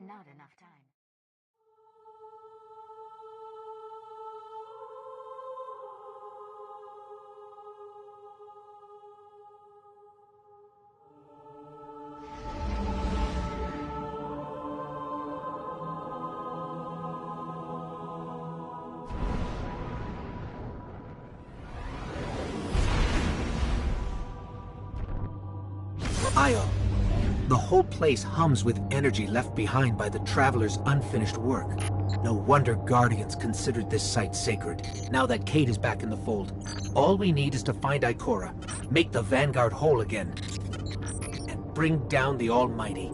Not enough time. Io! The whole place hums with energy left behind by the Traveler's unfinished work. No wonder Guardians considered this site sacred, now that Kate is back in the fold. All we need is to find Ikora, make the Vanguard whole again, and bring down the Almighty.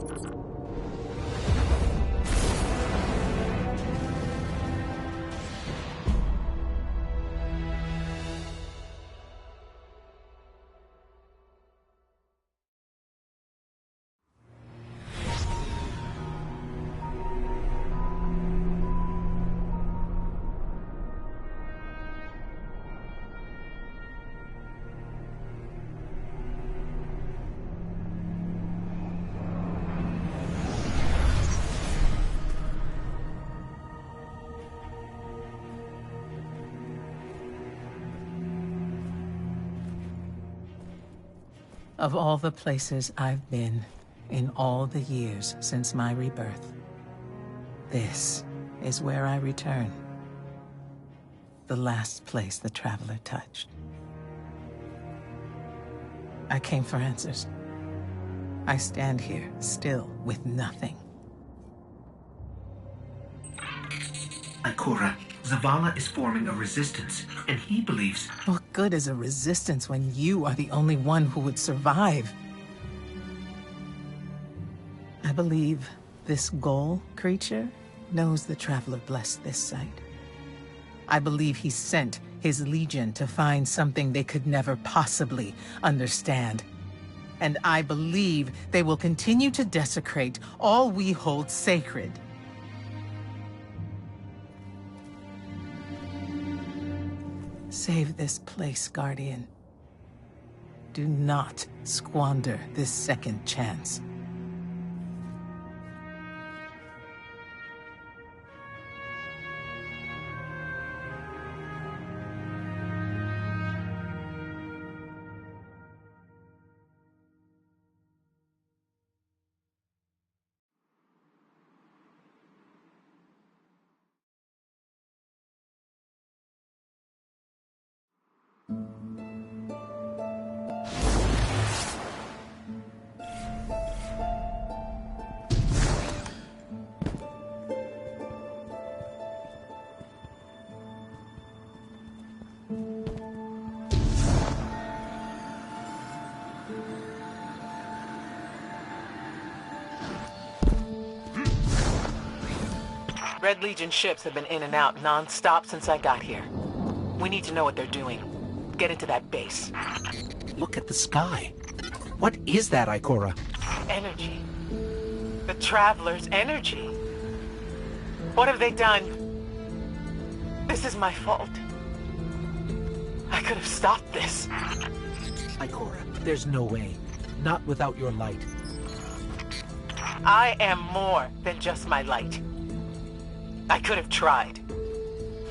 Of all the places I've been in all the years since my rebirth, this is where I return. The last place the Traveler touched. I came for answers. I stand here, still with nothing. Ikora, Zavala is forming a resistance, and he believes... What good is a resistance when you are the only one who would survive? I believe this Ghoul creature knows the Traveler blessed this site. I believe he sent his legion to find something they could never possibly understand. And I believe they will continue to desecrate all we hold sacred. Save this place, Guardian. Do not squander this second chance. Red Legion ships have been in and out non-stop since I got here. We need to know what they're doing. Get into that base. Look at the sky. What is that, Ikora? Energy. The Traveler's energy. What have they done? This is my fault. I could have stopped this. Ikora, there's no way. Not without your light. I am more than just my light. I could have tried.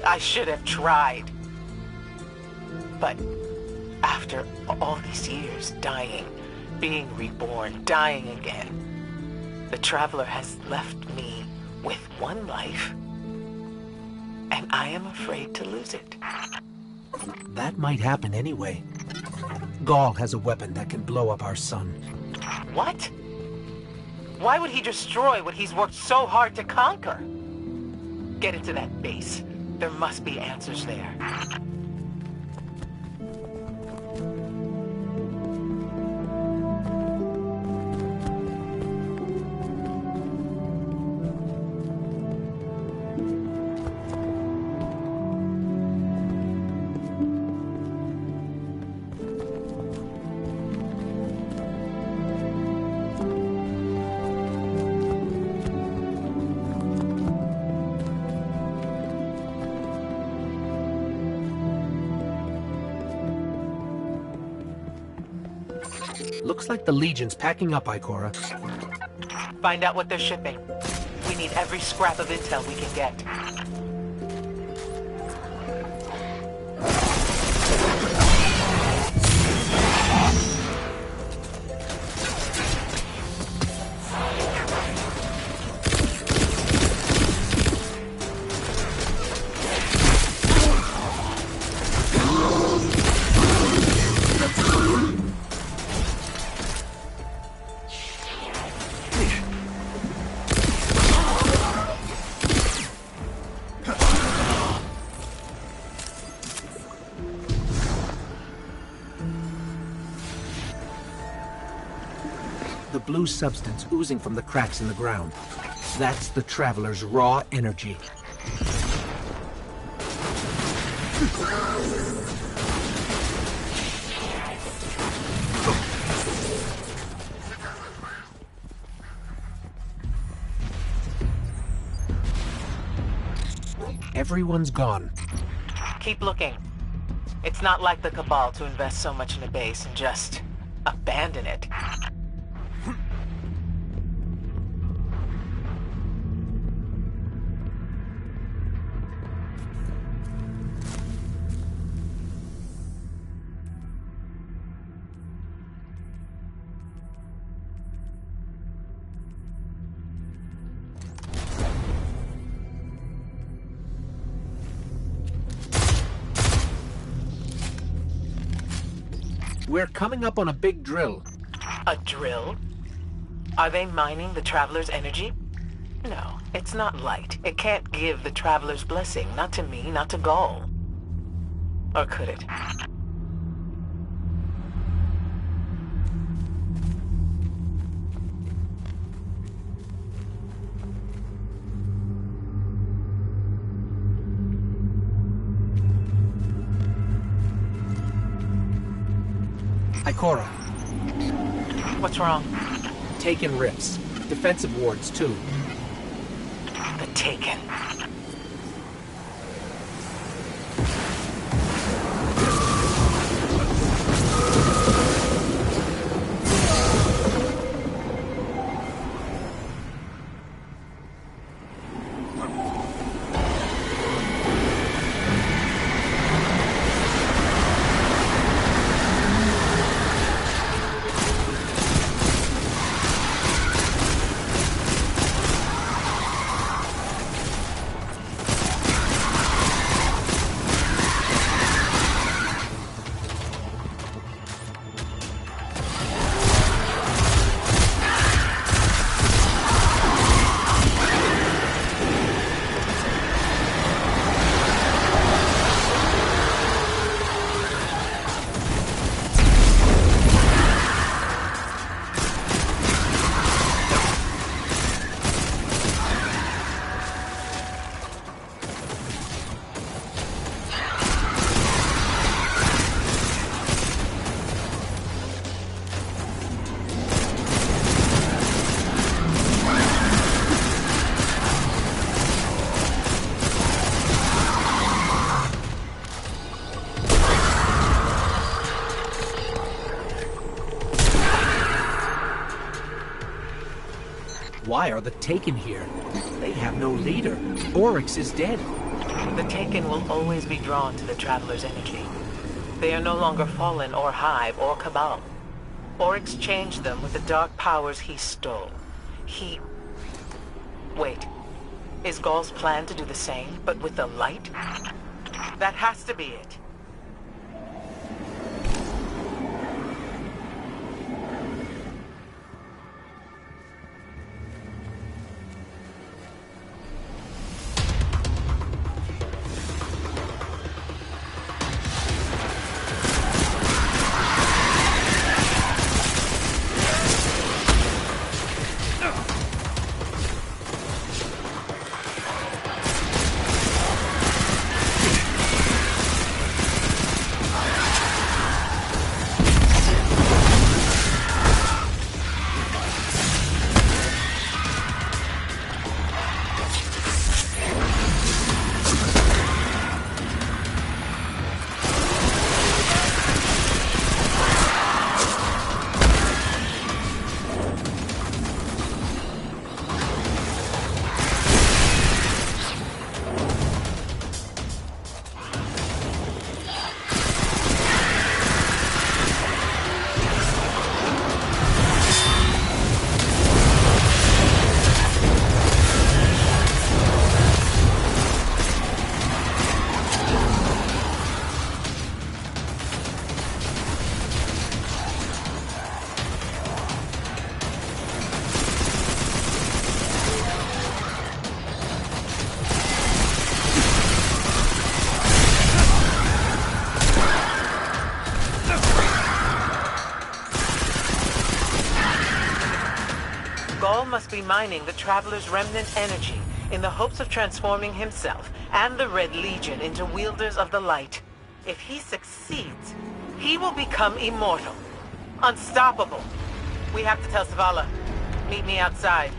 I should have tried. But after all these years, dying, being reborn, dying again, the Traveler has left me with one life, and I am afraid to lose it. That might happen anyway. Gaul has a weapon that can blow up our sun. What? Why would he destroy what he's worked so hard to conquer? Get into that base. There must be answers there. Looks like the Legion's packing up, Ikora. Find out what they're shipping. We need every scrap of intel we can get. The blue substance oozing from the cracks in the ground. That's the Traveler's raw energy. Everyone's gone. Keep looking. It's not like the Cabal to invest so much in a base and just abandon it. We're coming up on a big drill. A drill? Are they mining the Traveler's energy? No, it's not light. It can't give the Traveler's blessing. Not to me, not to Gaul. Or could it? Ikora, What's wrong? Taken rips. Defensive wards, too. The Taken. Why are the Taken here? They have no leader. Oryx is dead. The Taken will always be drawn to the Traveler's energy. They are no longer Fallen or Hive or Cabal. Oryx changed them with the dark powers he stole. Wait. Is Gaul's plan to do the same, but with the light? That has to be it. must be mining the Traveler's remnant energy in the hopes of transforming himself and the Red Legion into wielders of the light. If he succeeds, he will become immortal. Unstoppable. We have to tell Savala. Meet me outside.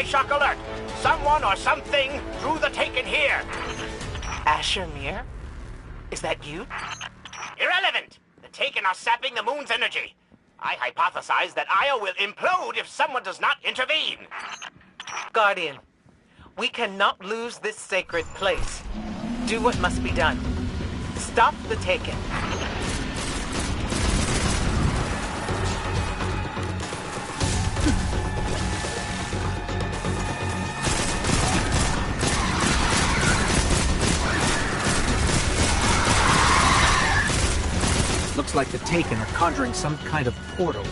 Shock alert! Someone or something threw the Taken here! Asher Mir? Is that you? Irrelevant! The Taken are sapping the moon's energy. I hypothesize that Io will implode if someone does not intervene. Guardian, we cannot lose this sacred place. Do what must be done. Stop the Taken. Looks like the Taken are conjuring some kind of portal.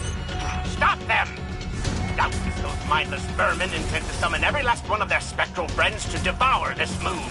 Stop them! Doubtless those mindless vermin intend to summon every last one of their spectral friends to devour this moon.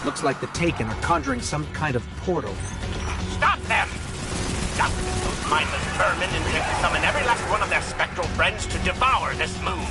Looks like the Taken are conjuring some kind of portal. Stop them! Doubtless those mindless vermin intend to summon every last one of their spectral friends to devour this moon.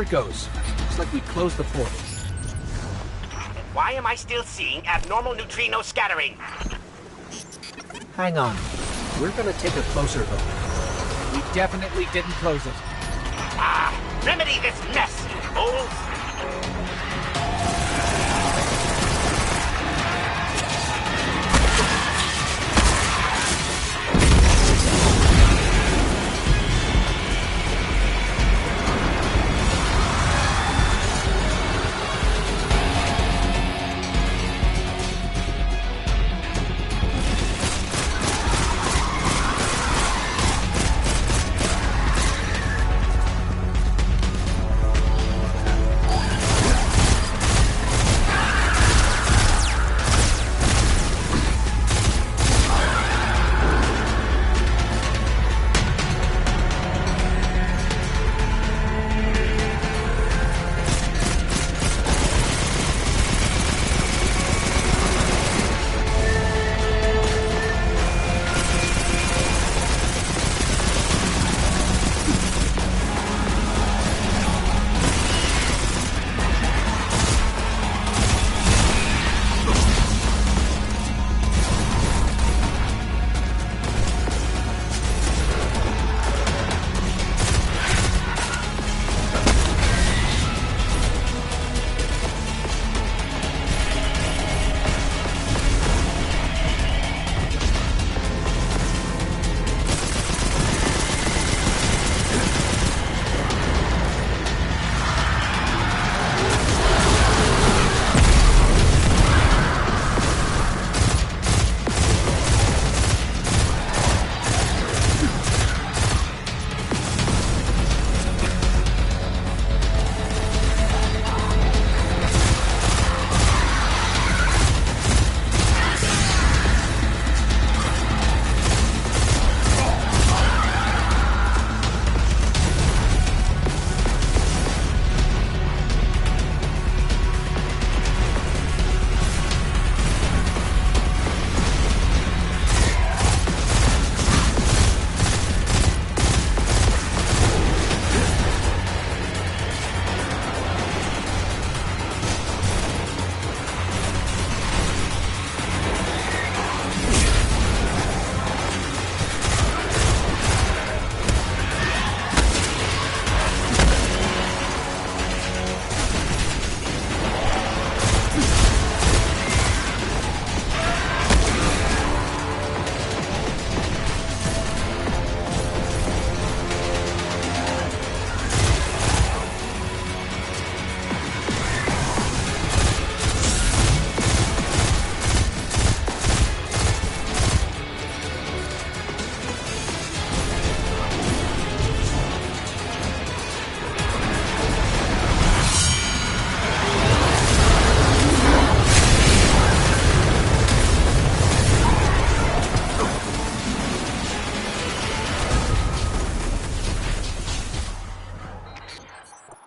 There it goes. Looks like we closed the portal. And why am I still seeing abnormal neutrino scattering? Hang on. We're gonna take a closer look. We definitely didn't close it. Ah, remedy this mess, you fools!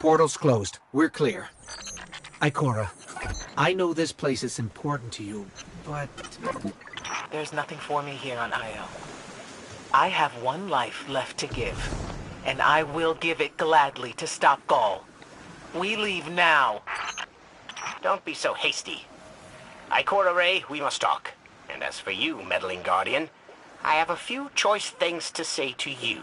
Portal's closed. We're clear. Ikora, I know this place is important to you, but... There's nothing for me here on Io. I have one life left to give, and I will give it gladly to stop Gaul. We leave now. Don't be so hasty. Ikora Ray, we must talk. And as for you, meddling guardian, I have a few choice things to say to you.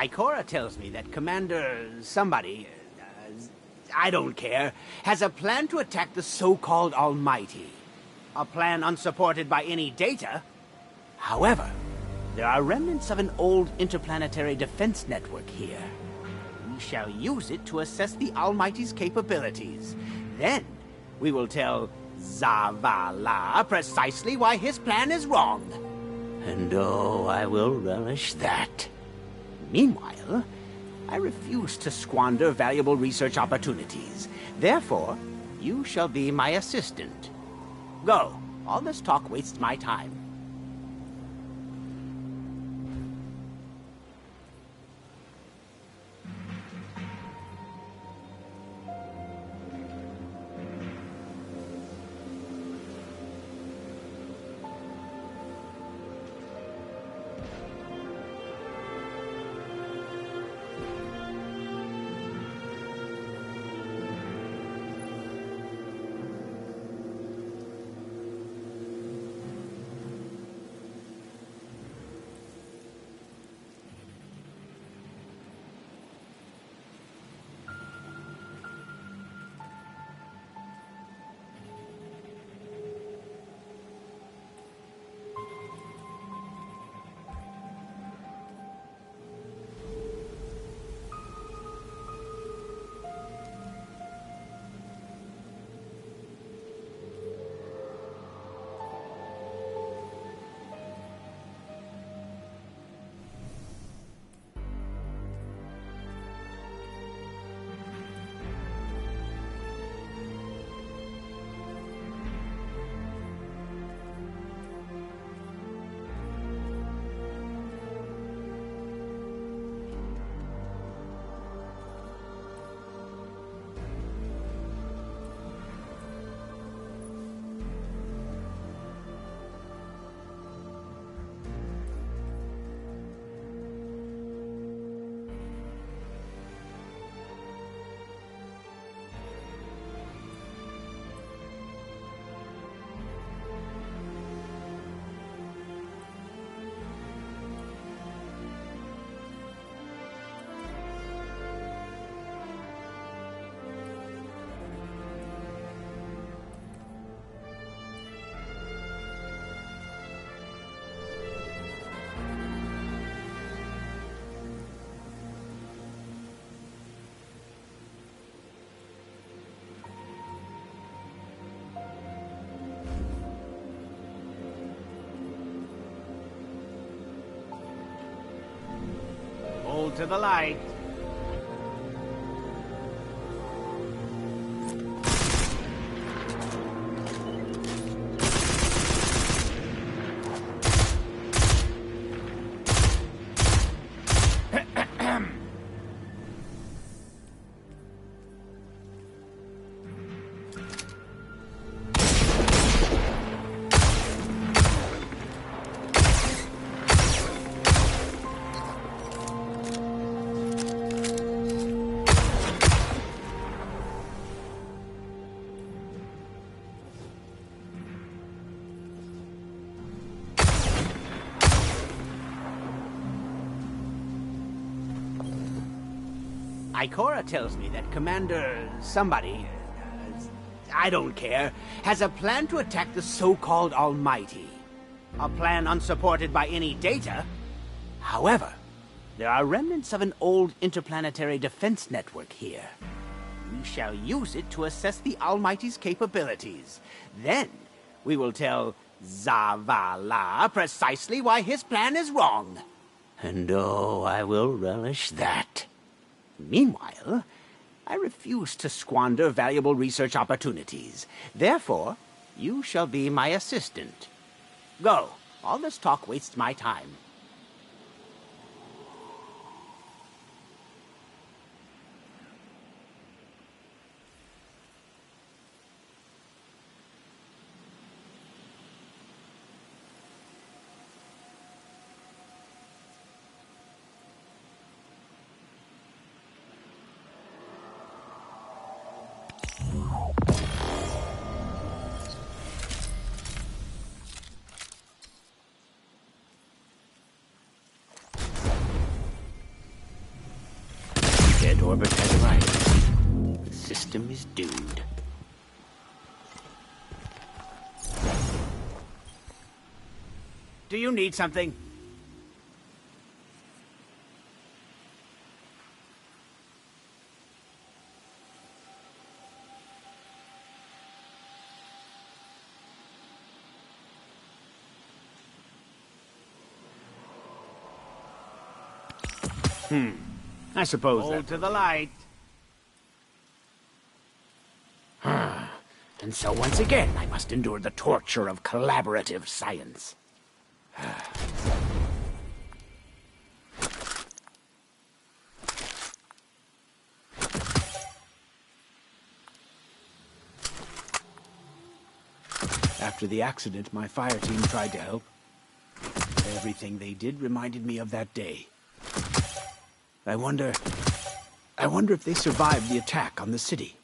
Ikora tells me that Commander somebody, I don't care, has a plan to attack the so-called Almighty. A plan unsupported by any data. However, there are remnants of an old interplanetary defense network here. We shall use it to assess the Almighty's capabilities. Then, we will tell Zavala precisely why his plan is wrong. And oh, I will relish that. Meanwhile, I refuse to squander valuable research opportunities. Therefore, you shall be my assistant. Go. All this talk wastes my time. Hold to the light. Ikora tells me that Commander somebody, I don't care, has a plan to attack the so-called Almighty. A plan unsupported by any data. However, there are remnants of an old interplanetary defense network here. We shall use it to assess the Almighty's capabilities. Then, we will tell Zavala precisely why his plan is wrong. And oh, I will relish that. Meanwhile, I refuse to squander valuable research opportunities. Therefore, you shall be my assistant. Go. All this talk wastes my time. Norbert has arrived. The system is doomed. Do you need something? I suppose Hold that to the light. And so once again, I must endure the torture of collaborative science. After the accident, my fire team tried to help. Everything they did reminded me of that day. I wonder if they survived the attack on the city.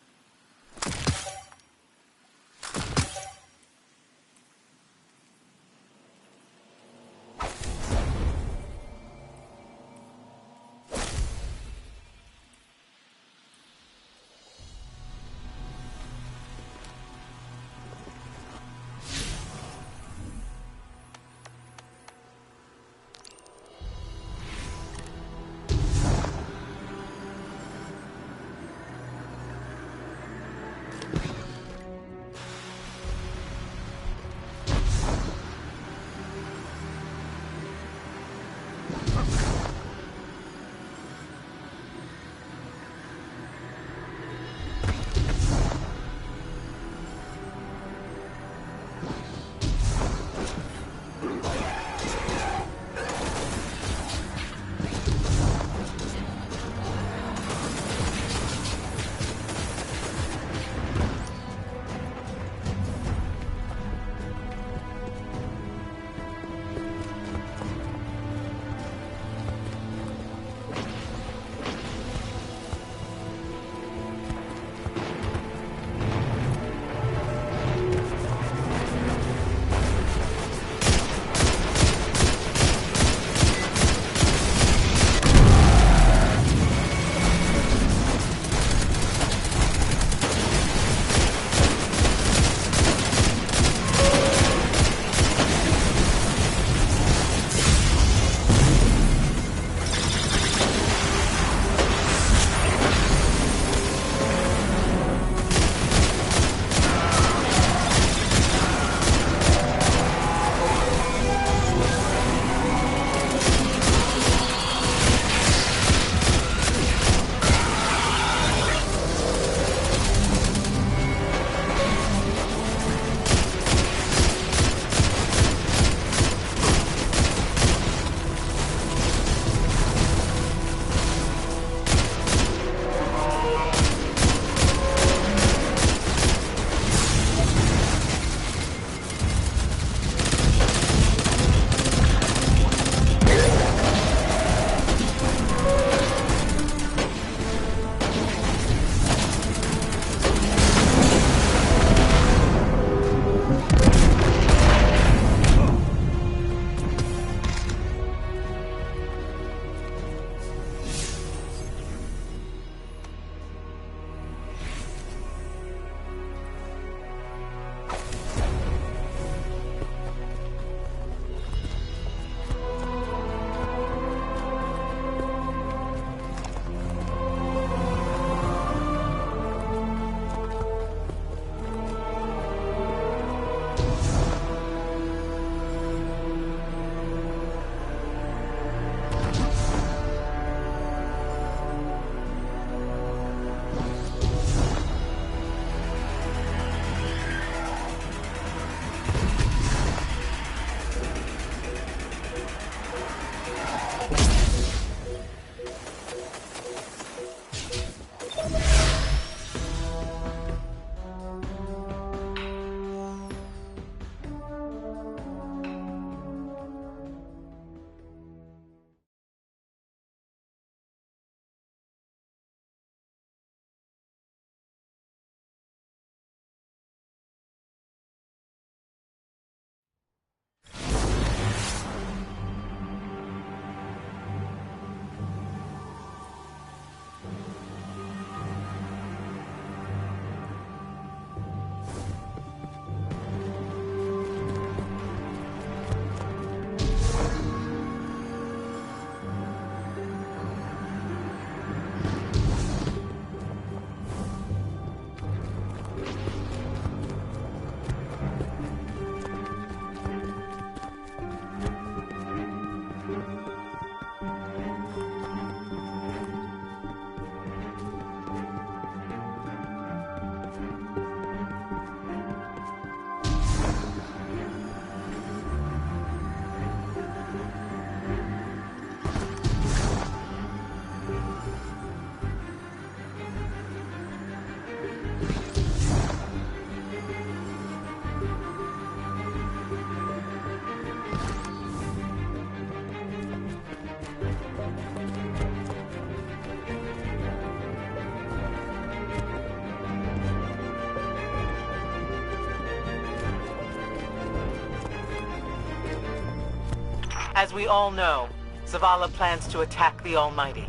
As we all know, Zavala plans to attack the Almighty.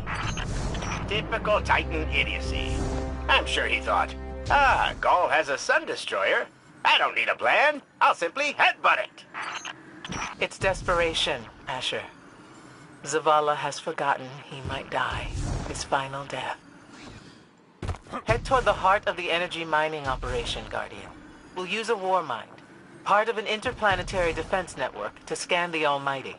Typical Titan idiocy. I'm sure he thought, Gaul has a sun destroyer. I don't need a plan. I'll simply headbutt it. It's desperation, Asher. Zavala has forgotten he might die his final death. Head toward the heart of the energy mining operation, Guardian. We'll use a war mind, part of an interplanetary defense network, to scan the Almighty.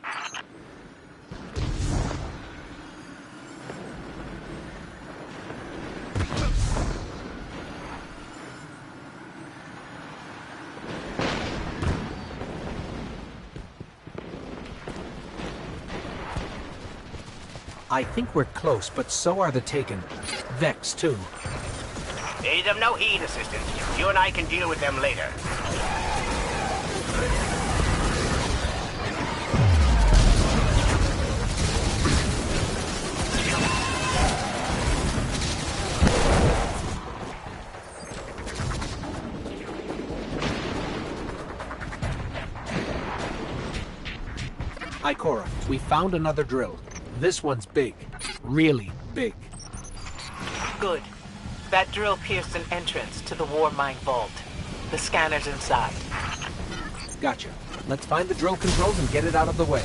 I think we're close, but so are the Taken. Vex, too. Pay them no heed, Assistant. You and I can deal with them later. Ikora, we found another drill. This one's big. Really big. Good. That drill pierced an entrance to the war mine vault. The scanner's inside. Gotcha. Let's find the drill controls and get it out of the way.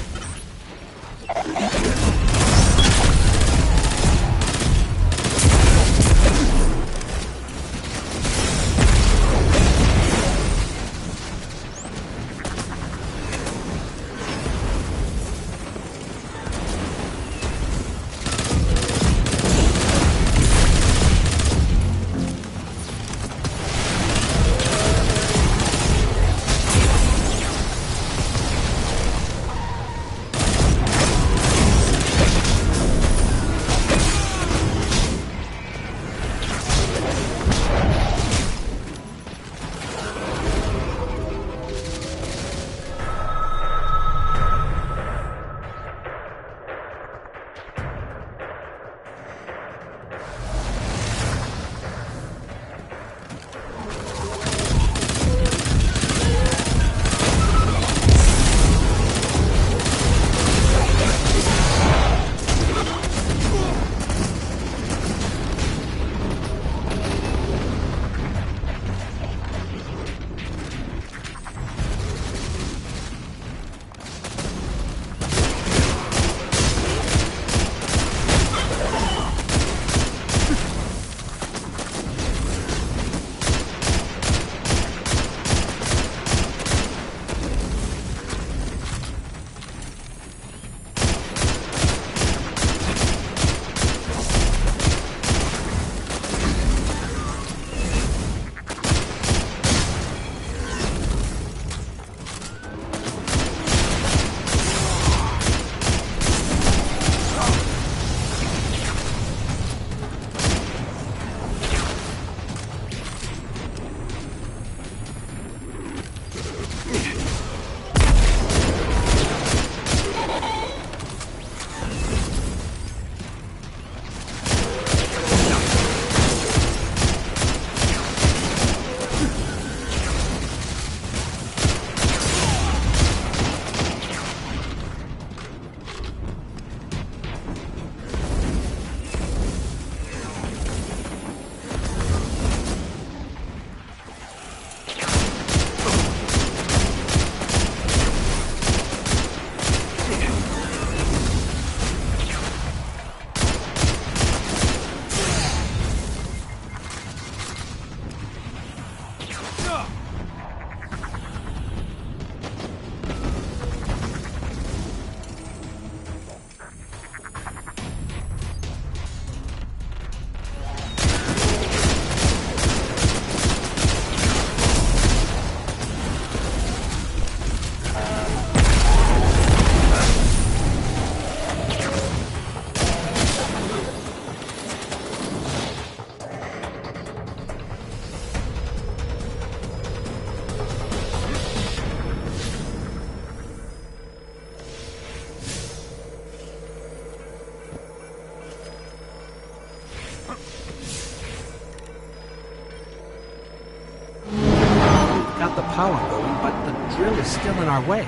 Got the power going, but the drill is still in our way.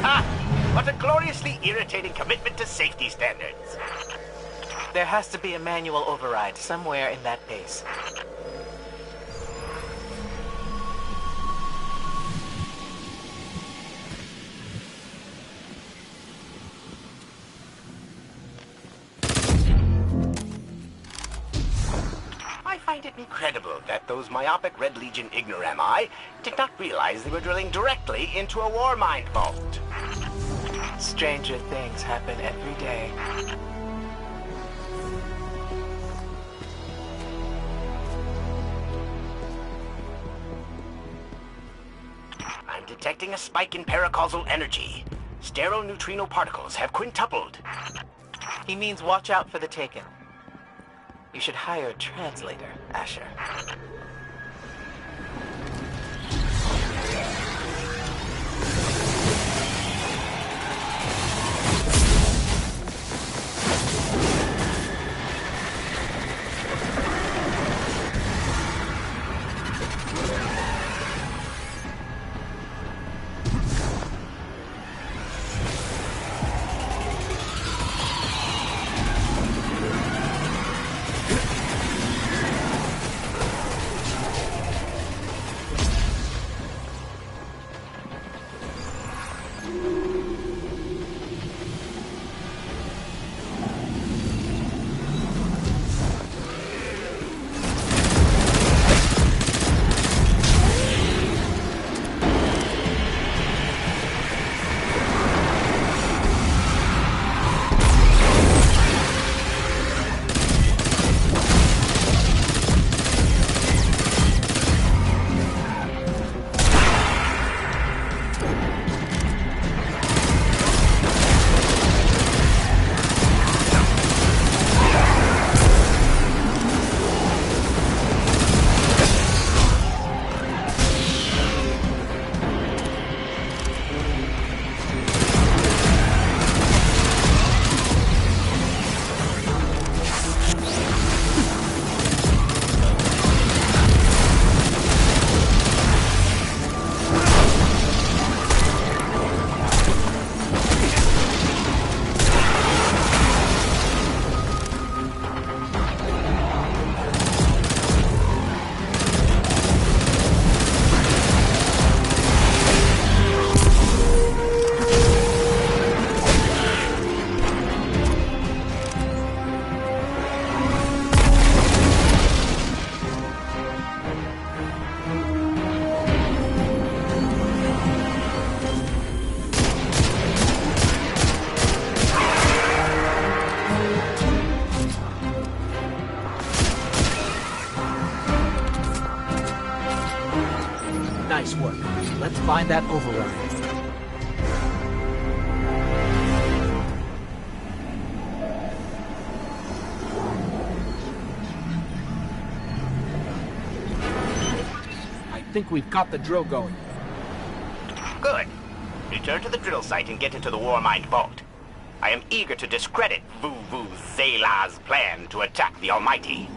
Ha! but a gloriously irritating commitment to safety standards. There has to be a manual override somewhere in that base. I find it incredible that those myopic Red Legion ignorami did not realize they were drilling directly into a war mine vault. Stranger things happen every day. I'm detecting a spike in paracausal energy. Sterile neutrino particles have quintupled. He means watch out for the Taken. You should hire a translator, Asher. Nice work. Let's find that override. I think we've got the drill going. Good. Return to the drill site and get into the war mine vault. I am eager to discredit Vu Zela's plan to attack the Almighty.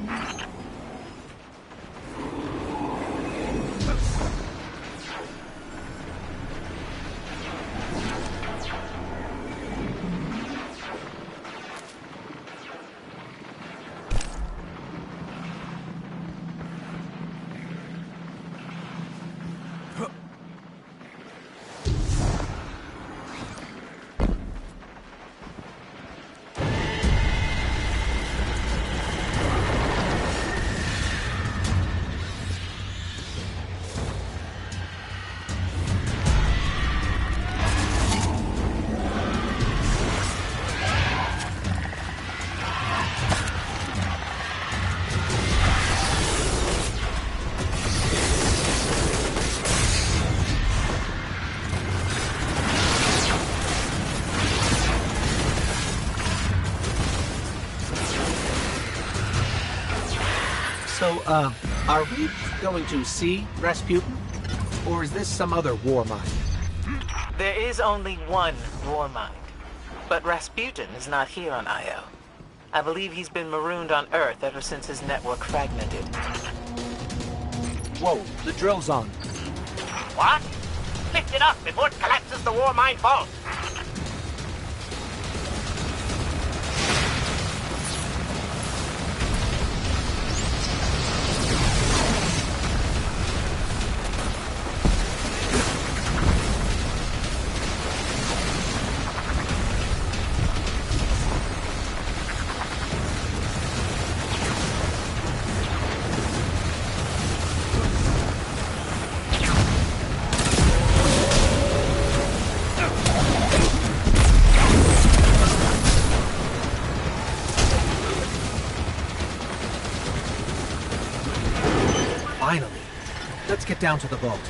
So, are we going to see Rasputin? Or is this some other war mine? There is only one war mind. But Rasputin is not here on Io. I believe he's been marooned on Earth ever since his network fragmented. Whoa, the drill's on. What? Lift it up before it collapses the war mine vault. down to the vault.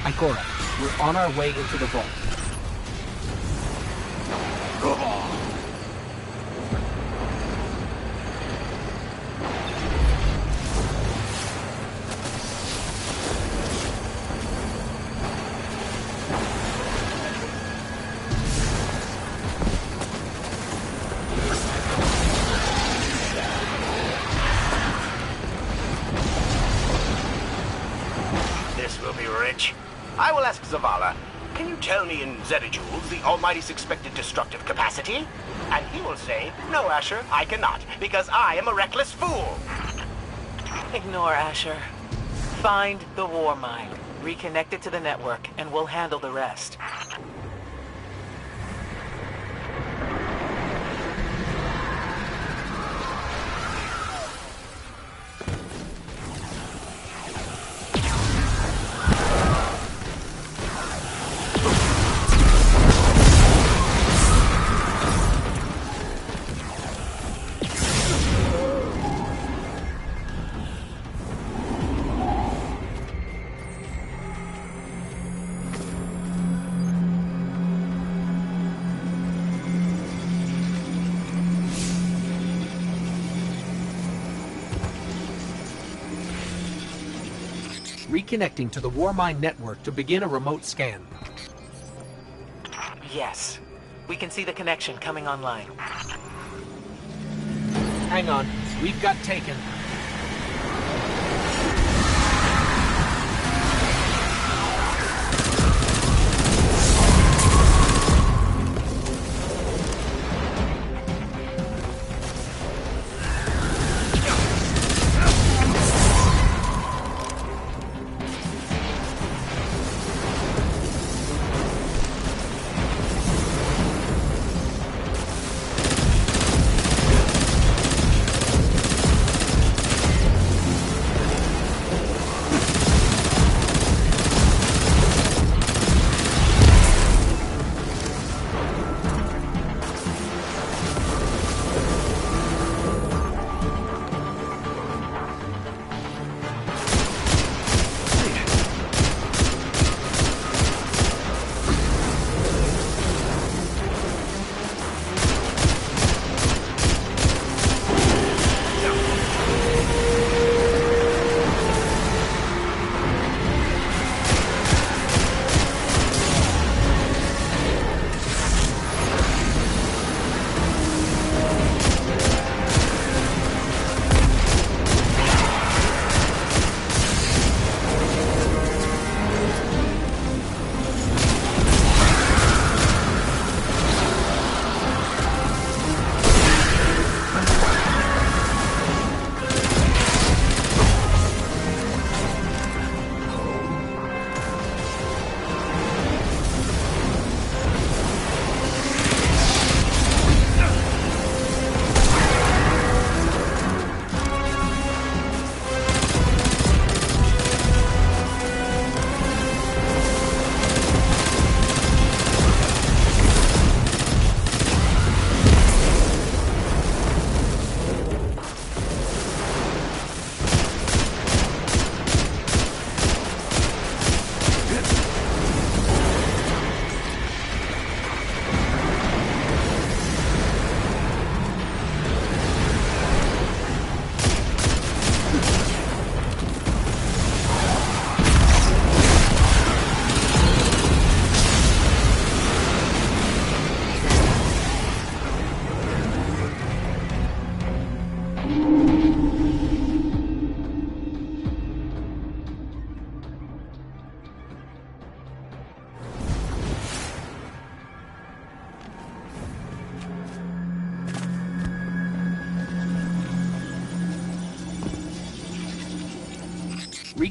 Ikora, we're on our way into the vault. This will be rich. I will ask Zavala, can you tell me in zetajoules the Almighty's expected destructive capacity? And he will say, no, Asher, I cannot, because I am a reckless fool. Ignore Asher. Find the war mine, reconnect it to the network, and we'll handle the rest. Reconnecting to the Warmind network to begin a remote scan. Yes. We can see the connection coming online. Hang on, we've got taken.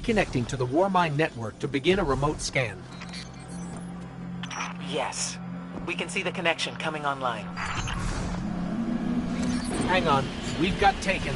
reconnecting to the Warmind network to begin a remote scan. Yes. We can see the connection coming online. Hang on. We've got taken.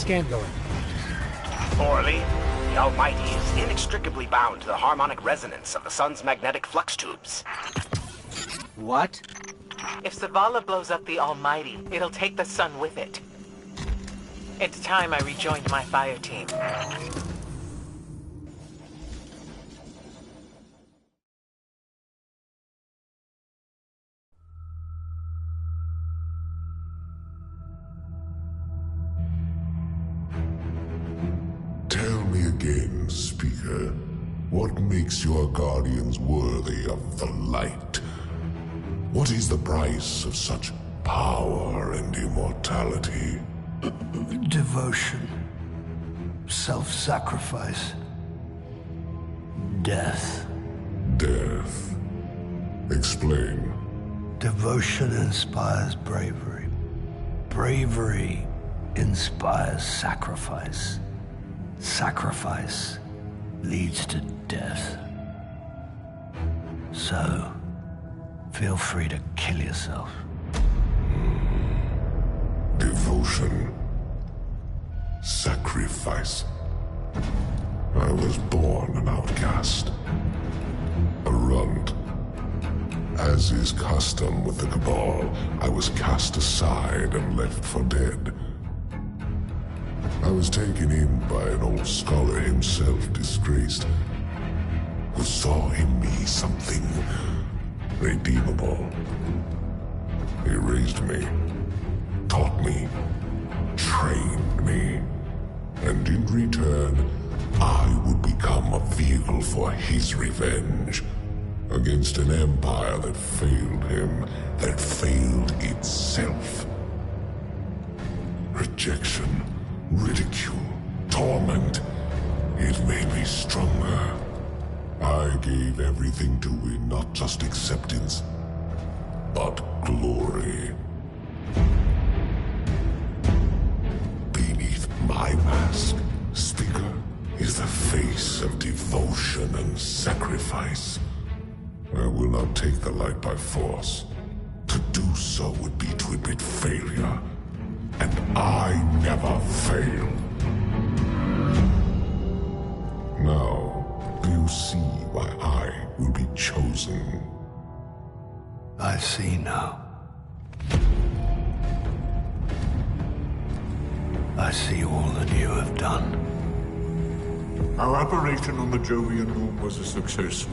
scan going? Poorly. The Almighty is inextricably bound to the harmonic resonance of the sun's magnetic flux tubes. What? If Zavala blows up the Almighty, it'll take the sun with it. It's time I rejoined my fire team. Tell me again, Speaker, what makes your guardians worthy of the light? What is the price of such power and immortality? Devotion. Self-sacrifice. Death. Death. Explain. Devotion inspires bravery. Bravery inspires sacrifice. Sacrifice leads to death. So, feel free to kill yourself. Devotion. Sacrifice. I was born an outcast. A runt. As is custom with the Cabal, I was cast aside and left for dead. I was taken in by an old scholar himself, disgraced, who saw in me something redeemable. He raised me, taught me, trained me, and in return, I would become a vehicle for his revenge against an empire that failed him, that failed itself. Rejection, ridicule, torment. It made me stronger. I gave everything to win not just acceptance, but glory. Beneath my mask, Speaker, is the face of devotion and sacrifice. I will not take the light by force. To do so would be to admit failure. And I never fail. Now, do you see why I will be chosen? I see now. I see all that you have done. Our operation on the Jovian Moon was a success.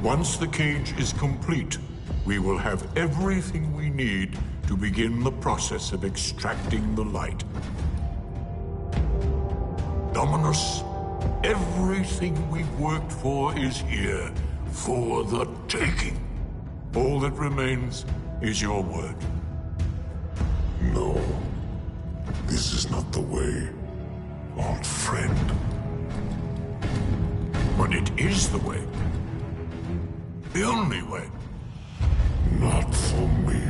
Once the cage is complete, we will have everything we need to begin the process of extracting the light. Dominus, everything we've worked for is here, for the taking. All that remains is your word. No. This is not the way, old friend. But it is the way. The only way. Not for me.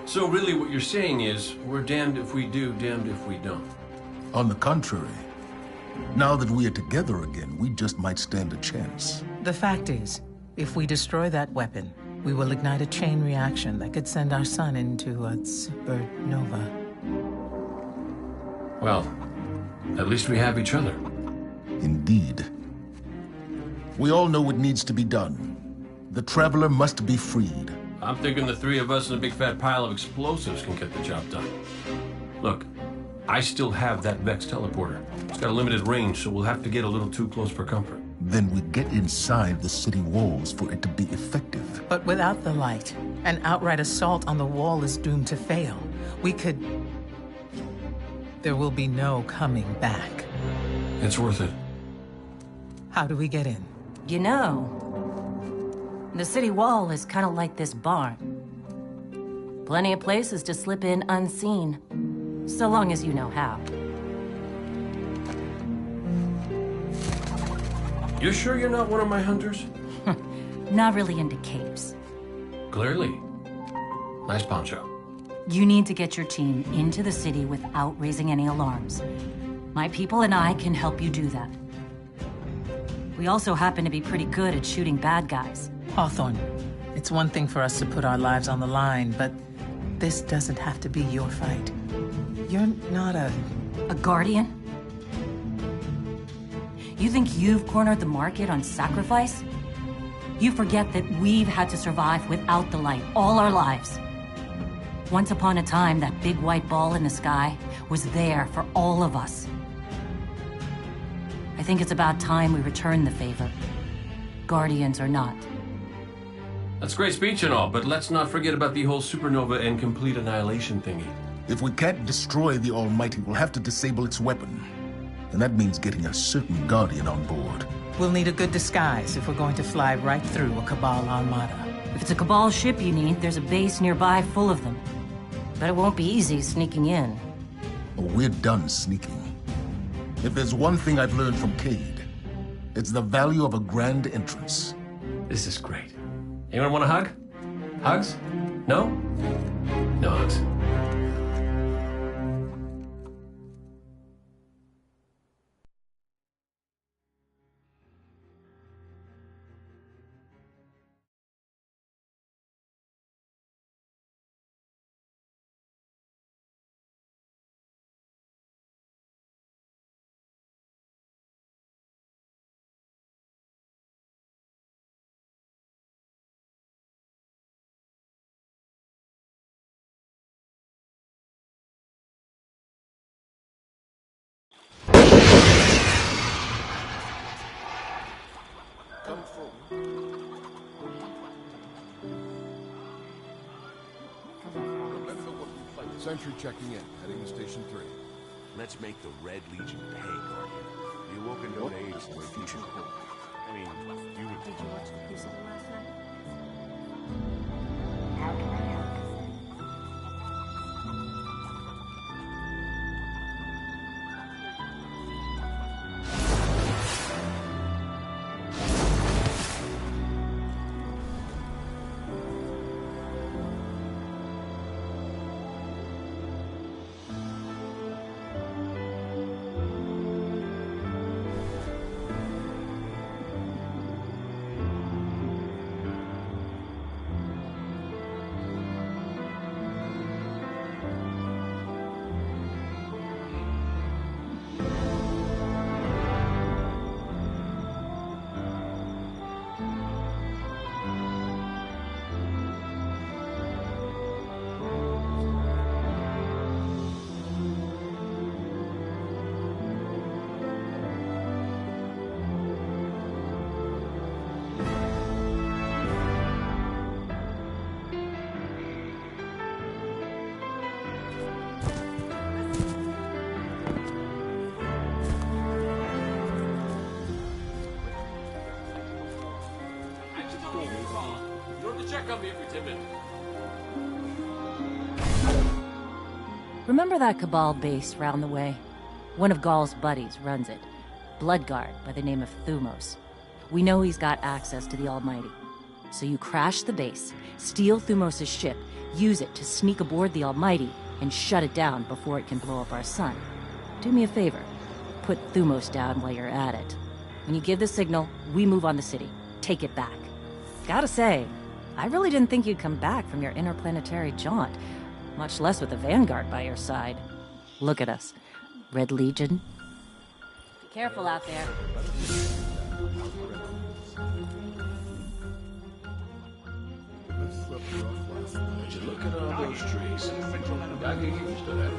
So really what you're saying is, we're damned if we do, damned if we don't. On the contrary, now that we are together again, we just might stand a chance. The fact is, if we destroy that weapon, we will ignite a chain reaction that could send our sun into a supernova. Well, at least we have each other. Indeed. We all know what needs to be done. The Traveler must be freed. I'm thinking the three of us and a big fat pile of explosives can get the job done. Look, I still have that Vex teleporter. It's got a limited range, so we'll have to get a little too close for comfort. Then we get inside the city walls for it to be effective. But without the light, an outright assault on the wall is doomed to fail. We could... There will be no coming back. It's worth it. How do we get in? You know, the city wall is kind of like this barn. Plenty of places to slip in unseen, so long as you know how. You sure you're not one of my hunters? Not really into capes. Clearly. Nice poncho. You need to get your team into the city without raising any alarms. My people and I can help you do that. We also happen to be pretty good at shooting bad guys. Hawthorne, it's one thing for us to put our lives on the line, but this doesn't have to be your fight. You're not a guardian? You think you've cornered the market on sacrifice? You forget that we've had to survive without the light all our lives. Once upon a time, that big white ball in the sky was there for all of us. I think it's about time we return the favor. Guardians or not. That's great speech and all, but let's not forget about the whole supernova and complete annihilation thingy. If we can't destroy the Almighty, we'll have to disable its weapon. And that means getting a certain Guardian on board. We'll need a good disguise if we're going to fly right through a Cabal armada. If it's a Cabal ship you need, there's a base nearby full of them. But it won't be easy sneaking in. Oh, we're done sneaking. If there's one thing I've learned from Cade, it's the value of a grand entrance. This is great. Anyone want a hug? Hugs? No? No hugs. Sentry checking in, heading to Station 3. Let's make the Red Legion pay, Guardian. The Awoken don't age the way people do. I mean, you would... Did you watch the Crucible last night? How can I help? Remember that Cabal base round the way? One of Gaul's buddies runs it. Bloodguard by the name of Thumos. We know he's got access to the Almighty. So you crash the base, steal Thumos' ship, use it to sneak aboard the Almighty, and shut it down before it can blow up our sun. Do me a favor. Put Thumos down while you're at it. When you give the signal, we move on the city. Take it back. Gotta say, I really didn't think you'd come back from your interplanetary jaunt, much less with the Vanguard by your side. Look at us. Red Legion. Be careful out there. Would you look at all those trees? I get used to that.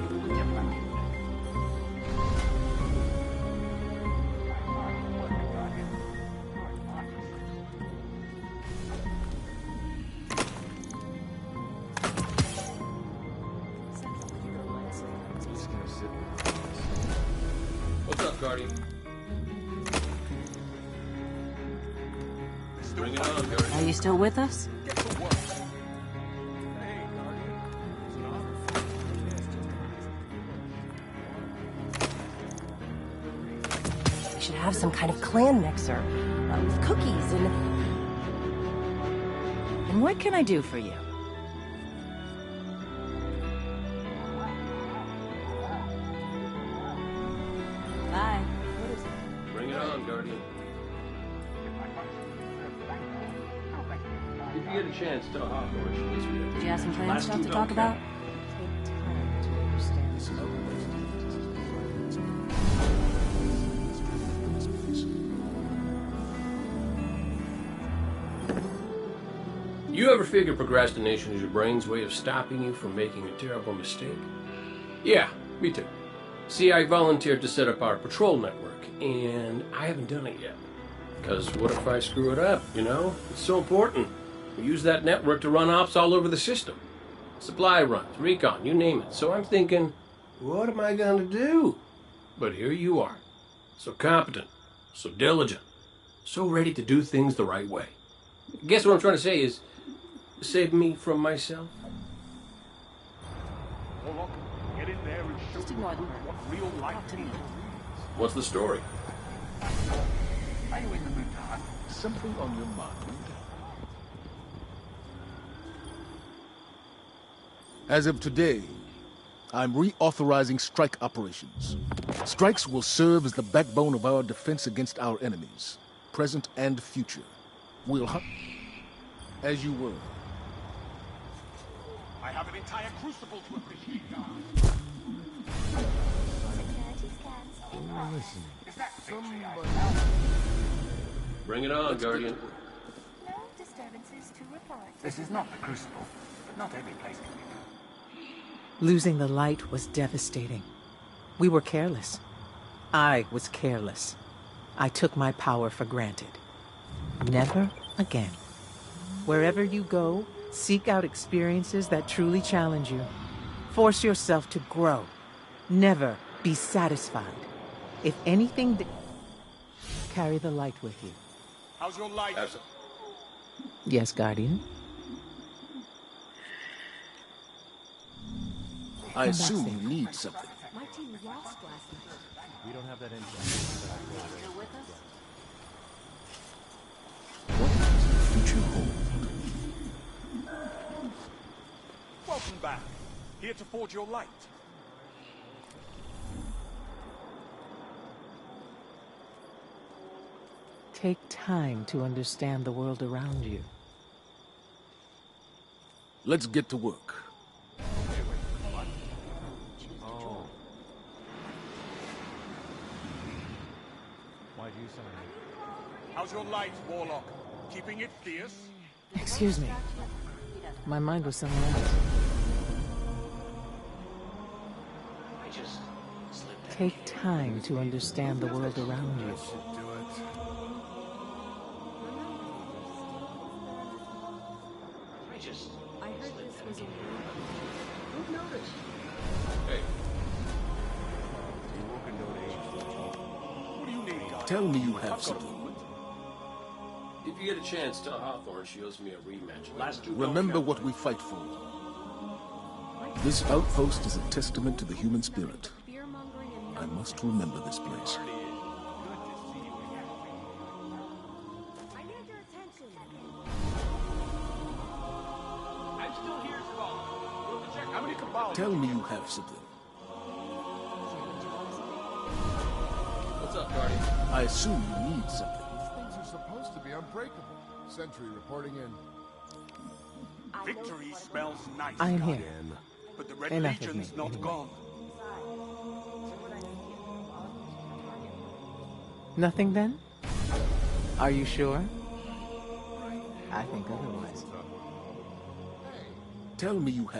What's up, Guardian? Bring it on, Guardian. Are you still with us? We should have some kind of clan mixer with cookies and... And what can I do for you? Bye. Bring it on, Guardian. If you get a chance, tell Hawthorne she needs me. Did you have some plans stuff to talk about? You ever figure procrastination is your brain's way of stopping you from making a terrible mistake? Yeah, me too. See, I volunteered to set up our patrol network, and I haven't done it yet. Because what if I screw it up, you know? It's so important. We use that network to run ops all over the system. Supply runs, recon, you name it. So I'm thinking, what am I going to do? But here you are. So competent, so diligent, so ready to do things the right way. Guess what I'm trying to say is, save me from myself. Get in there and show Just ignore them. what real life means. What's the story? Are you in the mood to hunt? Something on your mind? As of today, I'm reauthorizing strike operations. Strikes will serve as the backbone of our defense against our enemies, present and future. We'll hunt as you were. I have an entire crucible to appreciate, guard. Is that somebody? Bring it on, Guardian. No disturbances to report. This is not the crucible, but not every place can be. Losing the light was devastating. We were careless. I was careless. I took my power for granted. Never again. Wherever you go, seek out experiences that truly challenge you. Force yourself to grow. Never be satisfied. If anything, carry the light with you. How's your light? Yes, Guardian. I assume you need something. My team lost last night. We don't have that info. Still with us? What does the future hold? Welcome back. Here to forge your light. Take time to understand the world around you. Let's get to work. Why'd you sign it? How's your light, Warlock? Keeping it fierce? Excuse me. My mind was somewhere else. Take time to understand the world around you. I heard this was a Hey. What do you need, guard? Tell me you have something. If you get a chance, tell Hawthorne she owes me a rematch. Last two. Remember what we fight for. This outpost is a testament to the human spirit. fear-mongering and I must remember this place. I need your attention. Tell me you have something. What's up, Guardian? I assume you need something. These things are supposed to be unbreakable. Sentry reporting in. Victory smells nice. I am here. Guardian. But the Red Enough of Legion's me, not anyway. gone. Nothing then? Are you sure? I think otherwise. Tell me you have